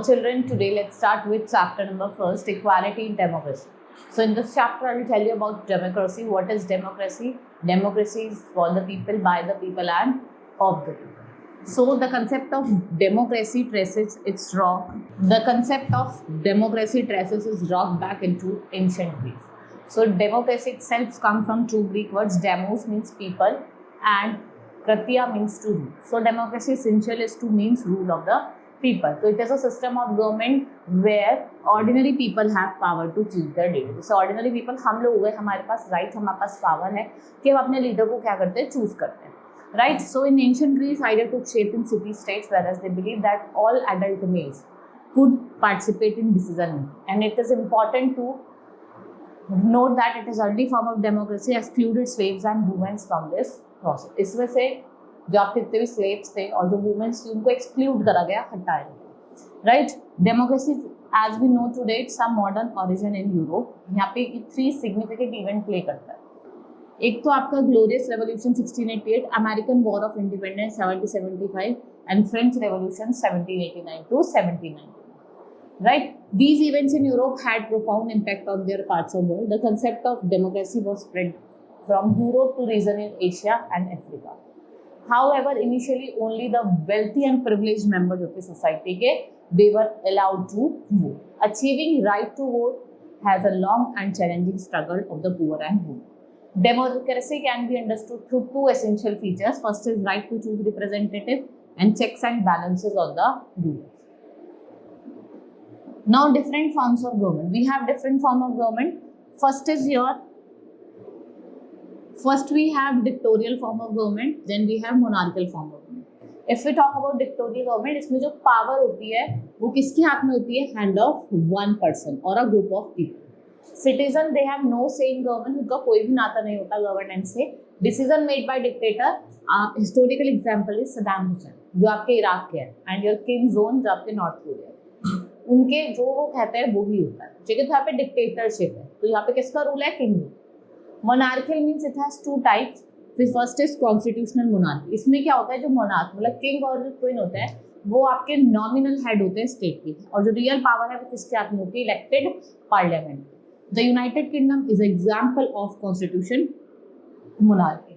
children, today let's start with chapter number first, equality in democracy. So in this chapter, I will tell you about democracy. What is democracy? Democracy is for the people, by the people, and of the people. So the concept of democracy traces its rock. The concept of democracy traces its rock back into ancient Greece. So democracy itself comes from two Greek words. Demos means people and kratia means to rule. So democracy essentially is to means rule of the people. So it is a system of government where ordinary people have power to choose their leader. So ordinary people हम लोग हुए, हमारे पास right, हमारे पास power है कि हम अपने leader को क्या करते हैं, choose करते हैं. Right? So in ancient Greece, idea took shape in city-states, whereas they believed that all adult males could participate in decision making. And it is important to note that it is early form of democracy excluded slaves and women from this process. इसमें से जो आपके जितने भी slaves थे और जो women थी उनको exclude करा गया, हटाया गया. Right? Democracy, as we know today, it's some modern origin in Europe. यहाँ पे 3 significant event play करता है. एक तो आपका glorious revolution 1688, American war of independence 1775 and French revolution 1789 to 1799. Right? These events in Europe had profound impact on their parts of the world. The concept of democracy was spread from Europe to region in Asia and Africa. However, initially only the wealthy and privileged members of the society they were allowed to vote. Achieving right to vote has a long and challenging struggle of the poor and women. Democracy can be understood through 2 essential features. First is right to choose representative and checks and balances on the rulers. Now different forms of government. We have different form of government. First we have dictatorial form of government, then we have monarchical form of government. If we talk about dictatorial government, इसमें जो power होती है वो किसके हाथ में होती है? Hand of one person or a group of people. Citizen, they have no say in government. उनका कोई भी नाता नहीं होता गवर्नेंस से. Decision made by dictator. Historical example is Saddam Hussein, जो आपके इराक के हैं, and your Kim Jong जो आपके नॉर्थ कोरिया. उनके जो वो कहते हैं वो ही होता है. ठीक है, तो यहाँ पे डिक्टेटरशिप है. तो यहाँ पे किसका रूल है? King rule. Monarchical means it has 2 types. First is constitutional monarchy. इसमें क्या होता है, जो मोनार्क मतलब किंग और जो क्वीन होते हैं वो आपके नॉमिनल हेड होते हैं स्टेट के, और जो रियल पावर है वो किसके हाथ में होती है? Elected parliament. The United Kingdom is example of constitution monarchy.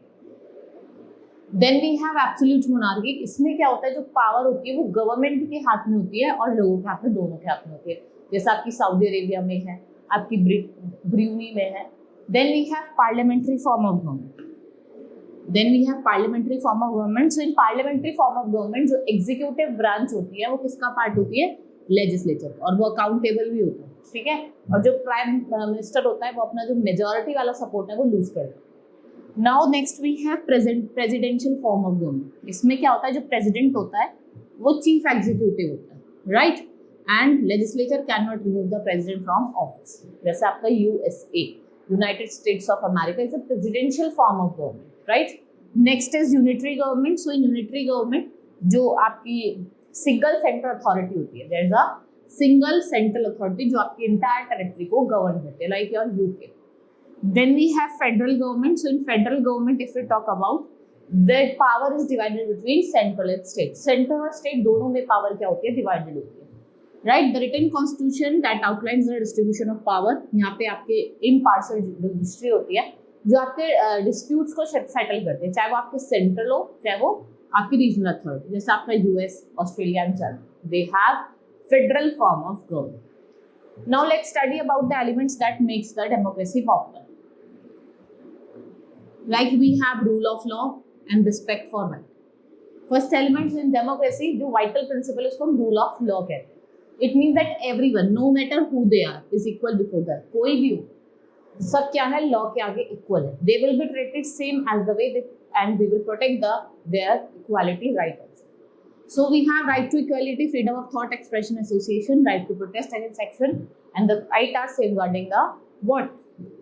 Then we have absolute monarchy. इसमें क्या होता है, जो पावर होती है वो गवर्नमेंट के हाथ में होती है और लोगों के हाथ में, दोनों के हाथ में होती है. जैसे आपकी सऊदी अरेबिया में है, आपकी ब्रूनेई में है. Then we have parliamentary form of government. Then we have parliamentary form of government. So in parliamentary form of government जो executive branch होती है वो किसका पार्ट होती है? लेजिस्लेचर, और वो अकाउंटेबल भी होता है. ठीक है, और जो प्राइम मिनिस्टर होता है वो अपना जो मेजॉरिटी वाला सपोर्ट है वो लूज करता है. Now next we have presidential form of government. इसमें क्या होता है, जो प्रेसिडेंट होता है वो चीफ एग्जीक्यूटिव होता है. Right? And legislature can not remove the president from office. जैसे आपका USA, United States of America, is a presidential form of government. Right? Next is unitary government. So in unitary government जो आपकी single central authority होती है, there is a single central authority जो आपकी entire territory को govern करती है, like your UK. Then we have federal government. So in federal government if we talk about, the power is divided between central and state. Central और state दोनों में power क्या होती है? डिवाइडेड होती है. Right? The written constitution that outlines the distribution of power. यहाँ पे आपके इम्पार्शियल जुडिशरी होती है जो आपके डिस्प्यूट्स को सेटल करते हैं, चाहे वो आपके सेंट्रल हो चाहे वो आपकी रीजनल अथॉरिटी. जैसे आपका US, Australia and Germany, they have federal form of government. Now let's study about the elements that makes the democracy popular. Like we have rule of law and respect for right. First elements in democracy, जो vital principal है उसको हम rule of law कहते हैं. It means that everyone, no matter who they are, is equal before the, कोई भी हो, सब क्या है? लॉ के आगे इक्वल है. They will be treated same as the way and we will protect their equality right also. So we have right to equality, freedom of thought, expression, association, right to protest against action, and the right are safeguarding the what?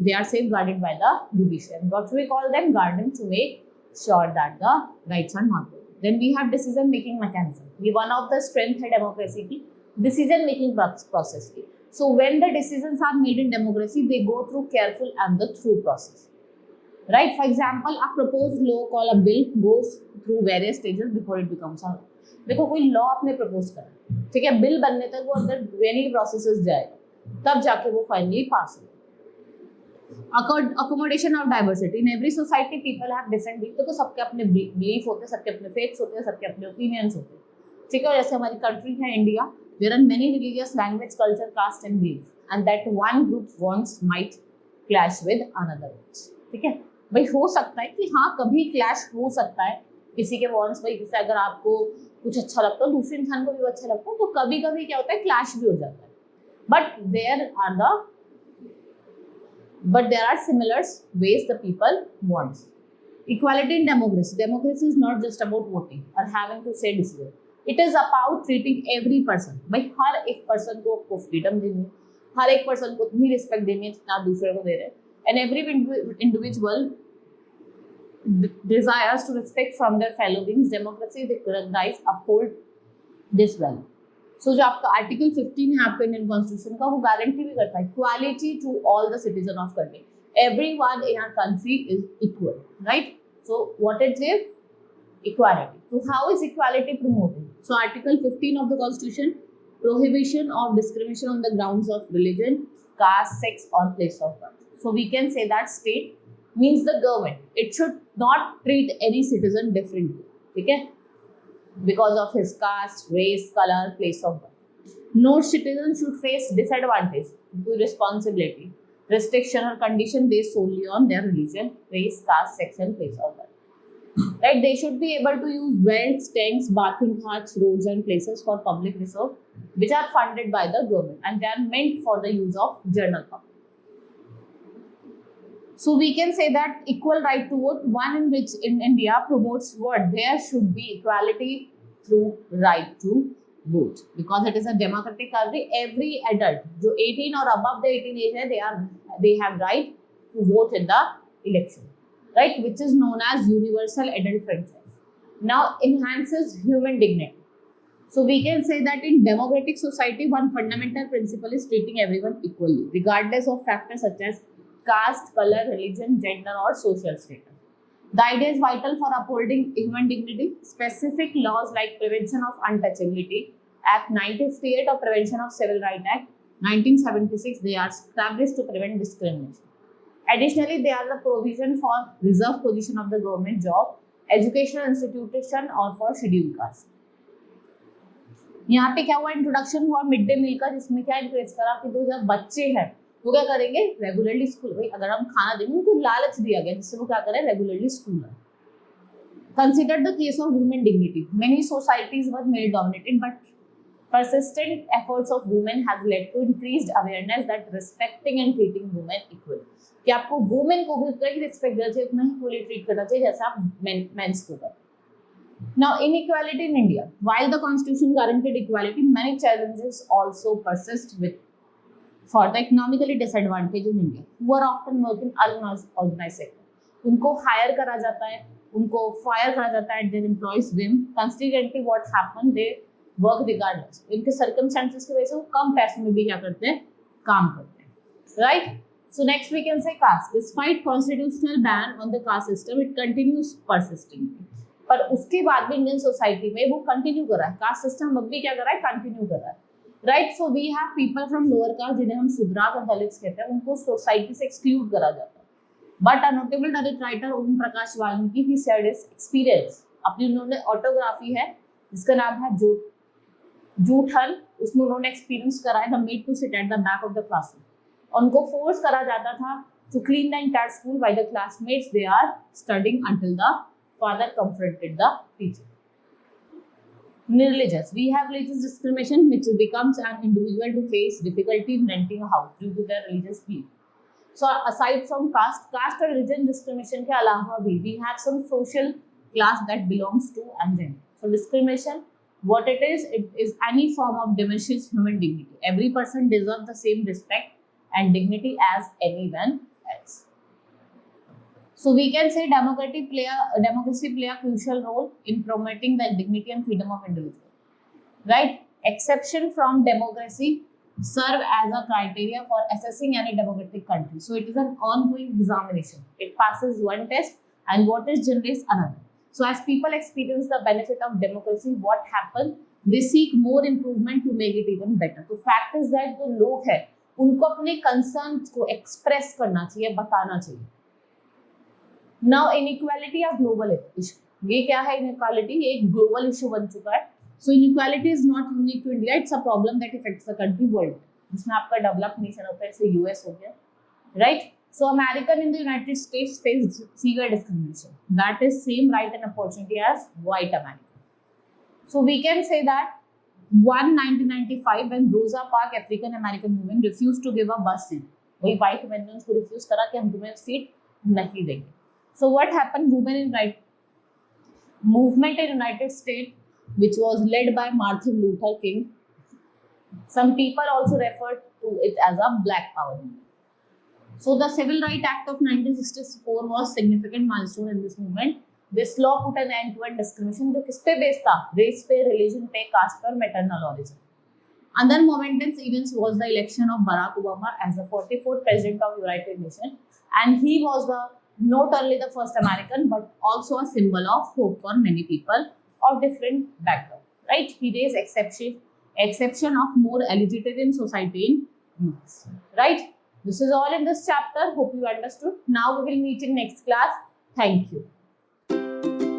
They are safeguarded by the judiciary. What we call them? Guardian, to make sure that the rights are not broken. Then we have decision making mechanism. We one of the strength है democracy की decision making process की. So when the decisions are made in democracy, they go through careful and the through process. Right? For example, a proposed law called a bill goes through various stages before it becomes a law. देखो कोई law आपने propose करा, ठीक है, bill बनने तक वो अंदर मेनी प्रोसेसेस जाएगा, तब जाके वो फाइनली पास होगा। Accommodation of diversity in every society people have different belief, देखो सबके अपने बिलीफ होते हैं, सबके अपने फेथ्स होते हैं, सबके अपने ओपिनियंस होते हैं, ठीक है। जैसे हमारी कंट्री है India, there are many religious language culture caste and belief and that one group wants might clash with another, ठीक है। भाई हो सकता है कि हाँ कभी क्लैश हो सकता है किसी के वॉन्ट्स, भाई जैसे अगर आपको कुछ अच्छा लगता है दूसरे इंसान को भी अच्छा लगता है, तो कभी कभी क्या होता है क्लैश भी हो जाता है, but there are similar ways the people wants. Equality in democracy. Democracy is not just about voting or having to say decision. It is about treating every person. भाई हर एक पर्सन को आपको फ्रीडम देनी है, हर एक पर्सन को उतनी respect देनी है जितना दूसरे को दे रहे हैं, and every individual desires to respect from their fellow beings. Democracy recognize uphold this value. सो जो आपका आर्टिकल 15 है आपका इंडियन कॉन्स्टिट्यूशन का, वो गारंटी भी करता है equality to all the citizen of country, everyone in our country is equal, right. So what is it? Equality. So how is equality promoted? So Article 15 of the Constitution, prohibition of discrimination on the grounds of religion, caste, sex or place of birth. So we can say that state means the government. It should not treat any citizen differently, okay? Because of his caste, race, color, place of birth. No citizen should face disadvantage, responsibility, restriction or condition based solely on their religion, race, caste, sex and place of birth. Right? They should be able to use wells, tanks, bathing huts, roads and places for public resource which are funded by the government and they are meant for the use of general public. So we can say that equal right to vote, one in which in India promotes what? There should be equality through right to vote because it is a democratic country. Every adult जो 18 or above the 18 age है, they have right to vote in the election, right? Which is known as universal adult franchise. Now enhances human dignity. So we can say that in democratic society, one fundamental principle is treating everyone equally, regardless of factors such as caste, color, religion, gender or social status. The idea is vital for upholding human dignity. Specific laws like Prevention of Untouchability Act 1958 or Prevention of Civil Rights Act 1976, they are established to prevent discrimination. Additionally, they are the provision for reserved position of the government job, educational institution or for scheduled caste. यहाँ पे क्या हुआ, introduction हुआ mid day meal का, जिसमें क्या increase करा कि जो जब बच्चे हैं वो क्या करेंगे, रेगुलरली स्कूल, भाई अगर हम खाना देंगे उनको लालच दिया गया जिससे वो क्या करें, रेगुलरली स्कूल आए. Consider the case of women dignity. Many societies were male dominated, but persistent efforts of women has led to increased awareness that respecting and treating women equal. कि आपको वुमेन को भी उतना ही रिस्पेक्ट देना चाहिए, उतना ही equally treat करना चाहिए जैसा आप मेंस को करते. Now inequality in India. While the constitution guaranteed equality, many challenges also persist with for the economically disadvantaged in India, who are often working unorganized sector. उनको हायर करा जाता है, उनको फायर करा जाता है, their employees whim. Consequently, what happen? They work regardless. इनके circumstances की वजह से वो कम पैसे में भी क्या करते हैं, काम करते हैं, right? So next we can say caste. Despite constitutional ban on the caste system, it continues persisting. पर उसके बाद भी इंडियन सोसाइटी में वो कंटिन्यू कर रहा है, कास्ट सिस्टम अब भी क्या कर रहा है, कंटिन्यू कर रहा है, right. So we have people from lower caste जिन्हें हम शूद्रास और दलित्स कहते हैं, उनको सोसाइटी से एक्सक्लूड करा जाता है. But a notable Dalit writer Om Prakash Valmiki, he shared his experience. अपनी उन्होंने ऑटोग्राफी है जिसका नाम है जूठन, उसमें उन्होंने एक्सपीरियंस करा है the made to sit at the back of the classroom. उनको फोर्स करा जाता था to clean the entire school by the classmates, they are studying until the father confronted the teacher. Religious. We have religious discrimination which becomes an individual to face difficulty in renting a house due to their religious belief. So aside from caste or religion discrimination के अलावा भी we have some social class that belongs to and gender. So discrimination, what it is any form of diminishes human dignity. Every person deserves the same respect and dignity as anyone else. So we can say democracy play a crucial role in promoting the dignity and freedom of individual, right? Exception from democracy serve as a criteria for assessing any democratic country. So it is an ongoing examination. It passes one test and what is generates another. So as people experience the benefit of democracy, what happens? They seek more improvement to make it even better. So fact is that जो लोग हैं उनको अपने concerns को express करना चाहिए, बताना चाहिए. Now inequality a global issue. ये क्या है inequality? ये एक global issue बन चुका है. So inequality is not unique to India. It's a problem that affects the country world. जिसमें आपका developed nation होता है, जैसे US हो गया, right? So American in the United States face severe discrimination. That is same right and opportunity as white American. So we can say that 1995 when Rosa Parks African American women refused to give a bus seat. वही white women ने उसको refuse करा कि हम तुम्हें seat नहीं देंगे. So what happened? Women in right movement in United States, which was led by Martin Luther King. Some people also referred to it as a Black Power movement. So the Civil Rights Act of 1964 was significant milestone in this movement. This law put an end to discrimination जो किस पे based था? Race पे, religion पे, caste पे और maternal origin. Another momentous event was the election of Barack Obama as the 44th president of United Nations, and he was not only the first American but also a symbol of hope for many people of different background. Right? He raised exception of more egalitarian society in youths. Right? This is all in this chapter. Hope you understood. Now we will meet in next class. Thank you.